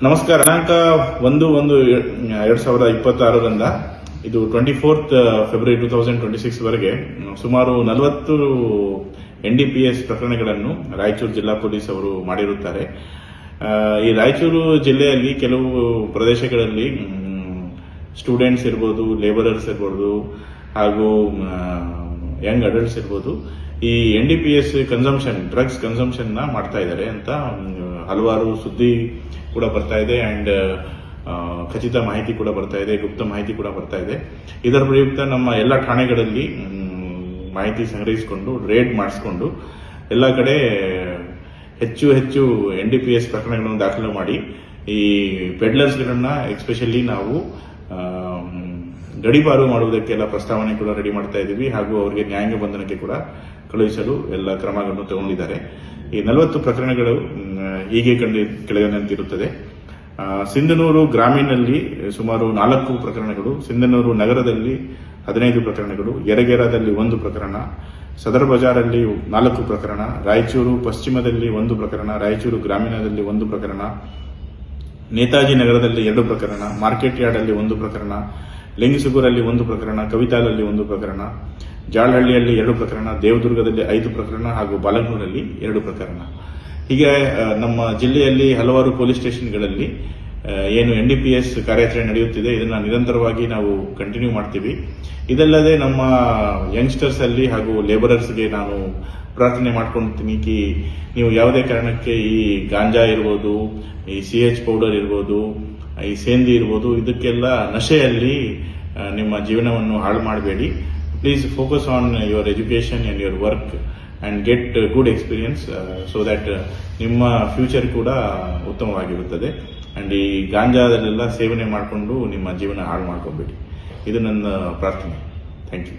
ನಮಸ್ಕಾರ. ದಿನಾಂಕ 1/1/2026 ಇದು 24th ಫೆಬ್ರವರಿ 2026 ವರೆಗೆ ಸುಮಾರು 40 NDPS ಪ್ರಕರಣಗಳನ್ನು ರಾಯಚೂರು ಜಿಲ್ಲಾ ಪೊಲೀಸ್ ಅವರು ಮಾಡಿರುತ್ತಾರೆ. ಈ ರಾಯಚೂರು ಜಿಲ್ಲೆಯಲ್ಲಿ ಕೆಲವು ಪ್ರದೇಶಗಳಲ್ಲಿ ಸ್ಟೂಡೆಂಟ್ಸ್ ಇರ್ಬೋದು, ಲೇಬರರ್ಸ್ ಇರ್ಬೋದು, ಹಾಗೂ ಯಂಗ್ ಅಡಲ್ಟ್ಸ್ ಇರ್ಬೋದು, ಈ NDPS ಕನ್ಸಂಪ್ಷನ್, ಡ್ರಗ್ಸ್ ಕನ್ಸಂಪ್ಷನ್ ನ ಮಾಡ್ತಾ ಇದ್ದಾರೆ ಅಂತ ಹಲವಾರು ಸುದ್ದಿ ಕೂಡ ಬರ್ತಾ ಇದೆ ಅಂಡ್ ಖಚಿತ ಮಾಹಿತಿ ಕೂಡ ಬರ್ತಾ ಇದೆ, ಗುಪ್ತ ಮಾಹಿತಿ ಕೂಡ ಬರ್ತಾ ಇದೆ. ಇದರ ಪ್ರಯುಕ್ತ ನಮ್ಮ ಎಲ್ಲ ಠಾಣೆಗಳಲ್ಲಿ ಮಾಹಿತಿ ಸಂಗ್ರಹಿಸಿಕೊಂಡು ರೇಡ್ ಮಾಡಿಸಿಕೊಂಡು ಎಲ್ಲ ಕಡೆ ಹೆಚ್ಚು NDPS ಪ್ರಕರಣಗಳನ್ನು ದಾಖಲು ಮಾಡಿ ಈ ಪೆಡ್ಲರ್ಸ್ಗಳನ್ನ ಎಸ್ಪೆಷಲಿ ನಾವು ಗಡಿಪಾರು ಮಾಡುವುದಕ್ಕೆಲ್ಲ ಪ್ರಸ್ತಾವನೆ ಕೂಡ ರೆಡಿ ಮಾಡ್ತಾ ಇದ್ದೀವಿ ಹಾಗೂ ಅವರಿಗೆ ನ್ಯಾಯಾಂಗ ಬಂಧನಕ್ಕೆ ಕೂಡ ಕಳುಹಿಸಲು ಎಲ್ಲ ಕ್ರಮಗಳನ್ನು ತಗೊಂಡಿದ್ದಾರೆ. ಈ 40 ಪ್ರಕರಣಗಳು ಹೀಗೆ ಕೆಳಗಿನಂತಿರುತ್ತದೆ. ಸಿಂಧನೂರು ಗ್ರಾಮೀಣದಲ್ಲಿ ಸುಮಾರು 4 ಪ್ರಕರಣಗಳು, ಸಿಂಧನೂರು ನಗರದಲ್ಲಿ 15 ಪ್ರಕರಣಗಳು, ಯರಗೇರಾದಲ್ಲಿ 1 ಪ್ರಕರಣ, ಸದರ್ ಬಜಾರಲ್ಲಿ 4 ಪ್ರಕರಣ, ರಾಯಚೂರು ಪಶ್ಚಿಮದಲ್ಲಿ 1 ಪ್ರಕರಣ, ರಾಯಚೂರು ಗ್ರಾಮೀಣದಲ್ಲಿ 1 ಪ್ರಕರಣ, ನೇತಾಜಿ ನಗರದಲ್ಲಿ 2 ಪ್ರಕರಣ, ಮಾರ್ಕೆಟ್ ಯಾರ್ಡಲ್ಲಿ 1 ಪ್ರಕರಣ, ಲಿಂಗಸುಗೂರಲ್ಲಿ 1 ಪ್ರಕರಣ, ಕವಿತಾಲಲ್ಲಿ 1 ಪ್ರಕರಣ, ಜಾಳಹಳ್ಳಿಯಲ್ಲಿ 2 ಪ್ರಕರಣ, ದೇವದುರ್ಗದಲ್ಲಿ 5 ಪ್ರಕರಣ ಹಾಗೂ ಬಾಲಗನೂರಲ್ಲಿ 2 ಪ್ರಕರಣ. ಹೀಗೆ ನಮ್ಮ ಜಿಲ್ಲೆಯಲ್ಲಿ ಹಲವಾರು ಪೊಲೀಸ್ ಸ್ಟೇಷನ್ಗಳಲ್ಲಿ ಏನು NDPS ಕಾರ್ಯಾಚರಣೆ ನಡೆಯುತ್ತಿದೆ, ಇದನ್ನ ನಿರಂತರವಾಗಿ ನಾವು ಕಂಟಿನ್ಯೂ ಮಾಡ್ತೀವಿ. ಇದಲ್ಲದೆ ನಮ್ಮ ಯಂಗ್ಸ್ಟರ್ಸ್ ಅಲ್ಲಿ ಹಾಗೂ ಲೇಬರರ್ಸ್ಗೆ ನಾನು ಪ್ರಾರ್ಥನೆ ಮಾಡ್ಕೊಳ್ತೀನಿ ಕಿ ನೀವು ಯಾವುದೇ ಕಾರಣಕ್ಕೆ ಈ ಗಾಂಜಾ ಇರ್ಬೋದು, ಈ CH ಪೌಡರ್ ಇರ್ಬೋದು, ಈ ಸೇಂದಿ ಇರ್ಬೋದು, ಇದಕ್ಕೆಲ್ಲ ನಶೆಯಲ್ಲಿ ನಿಮ್ಮ ಜೀವನವನ್ನು ಹಾಳು ಮಾಡಬೇಡಿ. Please focus on your education and your work and get good experience so that ನಿಮ್ಮ ಫ್ಯೂಚರ್ ಕೂಡ ಉತ್ತಮವಾಗಿರುತ್ತದೆ. ಅಂಡ್ ಈ ಗಾಂಜಾದಲ್ಲೆಲ್ಲ ಸೇವನೆ ಮಾಡಿಕೊಂಡು ನಿಮ್ಮ ಜೀವನ ಹಾಳು ಮಾಡ್ಕೋಬೇಡಿ. ಇದು ನನ್ನ ಪ್ರಾರ್ಥನೆ. Thank you.